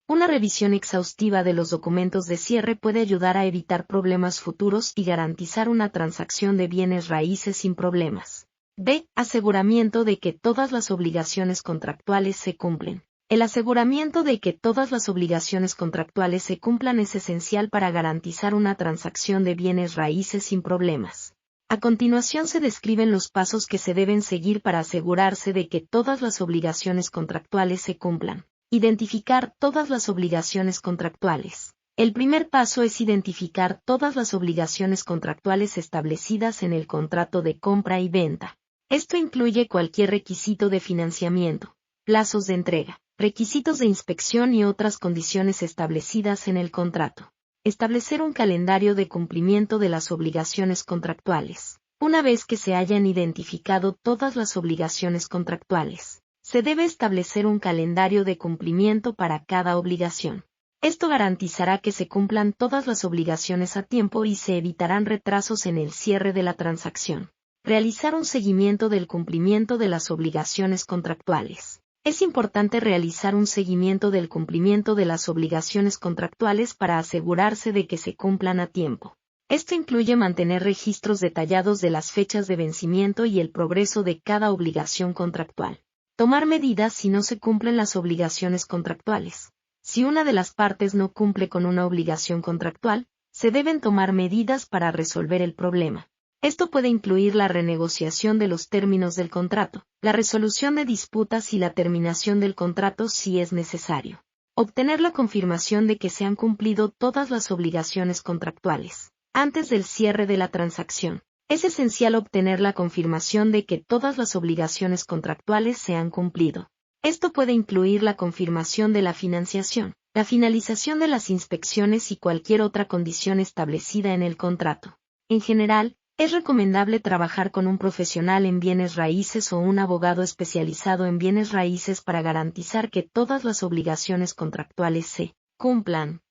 Una revisión exhaustiva de los documentos de cierre puede ayudar a evitar problemas futuros y garantizar una transacción de bienes raíces sin problemas. B. Aseguramiento de que todas las obligaciones contractuales se cumplen. El aseguramiento de que todas las obligaciones contractuales se cumplan es esencial para garantizar una transacción de bienes raíces sin problemas. A continuación se describen los pasos que se deben seguir para asegurarse de que todas las obligaciones contractuales se cumplan. Identificar todas las obligaciones contractuales. El primer paso es identificar todas las obligaciones contractuales establecidas en el contrato de compra y venta. Esto incluye cualquier requisito de financiamiento, plazos de entrega, requisitos de inspección y otras condiciones establecidas en el contrato. Establecer un calendario de cumplimiento de las obligaciones contractuales. Una vez que se hayan identificado todas las obligaciones contractuales, Se debe establecer un calendario de cumplimiento para cada obligación. Esto garantizará que se cumplan todas las obligaciones a tiempo y se evitarán retrasos en el cierre de la transacción. Realizar un seguimiento del cumplimiento de las obligaciones contractuales. Es importante realizar un seguimiento del cumplimiento de las obligaciones contractuales para asegurarse de que se cumplan a tiempo. Esto incluye mantener registros detallados de las fechas de vencimiento y el progreso de cada obligación contractual. Tomar medidas si no se cumplen las obligaciones contractuales. Si una de las partes no cumple con una obligación contractual, se deben tomar medidas para resolver el problema. Esto puede incluir la renegociación de los términos del contrato, la resolución de disputas y la terminación del contrato si es necesario. Obtener la confirmación de que se han cumplido todas las obligaciones contractuales. Antes del cierre de la transacción, es esencial obtener la confirmación de que todas las obligaciones contractuales se han cumplido. Esto puede incluir la confirmación de la financiación, la finalización de las inspecciones y cualquier otra condición establecida en el contrato. En general, es recomendable trabajar con un profesional en bienes raíces o un abogado especializado en bienes raíces para garantizar que todas las obligaciones contractuales se cumplan.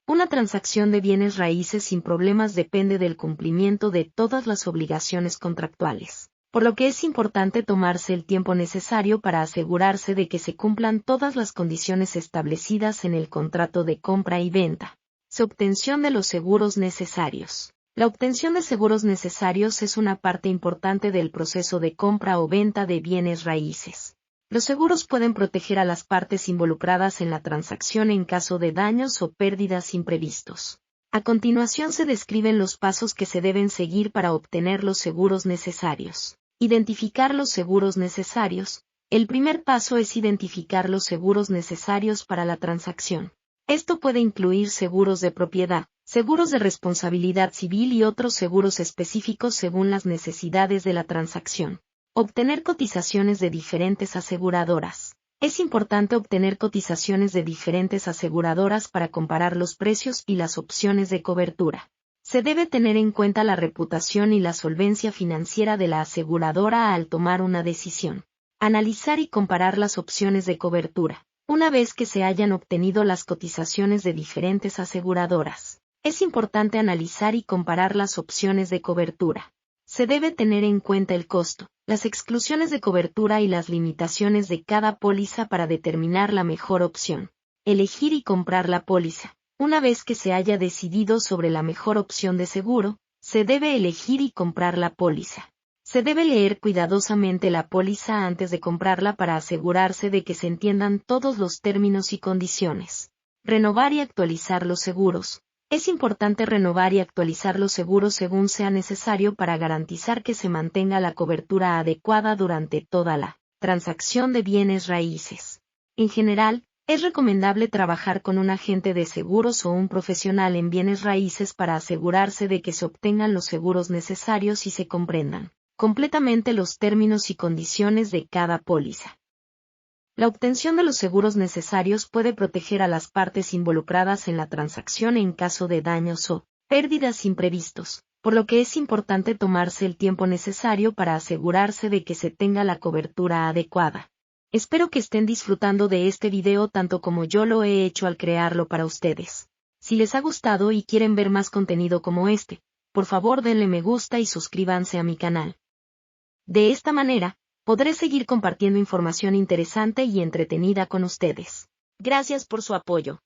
Una transacción de bienes raíces sin problemas depende del cumplimiento de todas las obligaciones contractuales, por lo que es importante tomarse el tiempo necesario para asegurarse de que se cumplan todas las condiciones establecidas en el contrato de compra y venta. Obtención de los seguros necesarios. La obtención de seguros necesarios es una parte importante del proceso de compra o venta de bienes raíces. Los seguros pueden proteger a las partes involucradas en la transacción en caso de daños o pérdidas imprevistos. A continuación se describen los pasos que se deben seguir para obtener los seguros necesarios. Identificar los seguros necesarios. El primer paso es identificar los seguros necesarios para la transacción. Esto puede incluir seguros de propiedad, seguros de responsabilidad civil y otros seguros específicos según las necesidades de la transacción. Obtener cotizaciones de diferentes aseguradoras. Es importante obtener cotizaciones de diferentes aseguradoras para comparar los precios y las opciones de cobertura. Se debe tener en cuenta la reputación y la solvencia financiera de la aseguradora al tomar una decisión. Analizar y comparar las opciones de cobertura. Una vez que se hayan obtenido las cotizaciones de diferentes aseguradoras, es importante analizar y comparar las opciones de cobertura. Se debe tener en cuenta el costo, las exclusiones de cobertura y las limitaciones de cada póliza para determinar la mejor opción. Elegir y comprar la póliza. Una vez que se haya decidido sobre la mejor opción de seguro, se debe elegir y comprar la póliza. Se debe leer cuidadosamente la póliza antes de comprarla para asegurarse de que se entiendan todos los términos y condiciones. Renovar y actualizar los seguros. Es importante renovar y actualizar los seguros según sea necesario para garantizar que se mantenga la cobertura adecuada durante toda la transacción de bienes raíces. En general, es recomendable trabajar con un agente de seguros o un profesional en bienes raíces para asegurarse de que se obtengan los seguros necesarios y se comprendan completamente los términos y condiciones de cada póliza. La obtención de los seguros necesarios puede proteger a las partes involucradas en la transacción en caso de daños o pérdidas imprevistos, por lo que es importante tomarse el tiempo necesario para asegurarse de que se tenga la cobertura adecuada. Espero que estén disfrutando de este video tanto como yo lo he hecho al crearlo para ustedes. Si les ha gustado y quieren ver más contenido como este, por favor denle me gusta y suscríbanse a mi canal. De esta manera, podré seguir compartiendo información interesante y entretenida con ustedes. Gracias por su apoyo.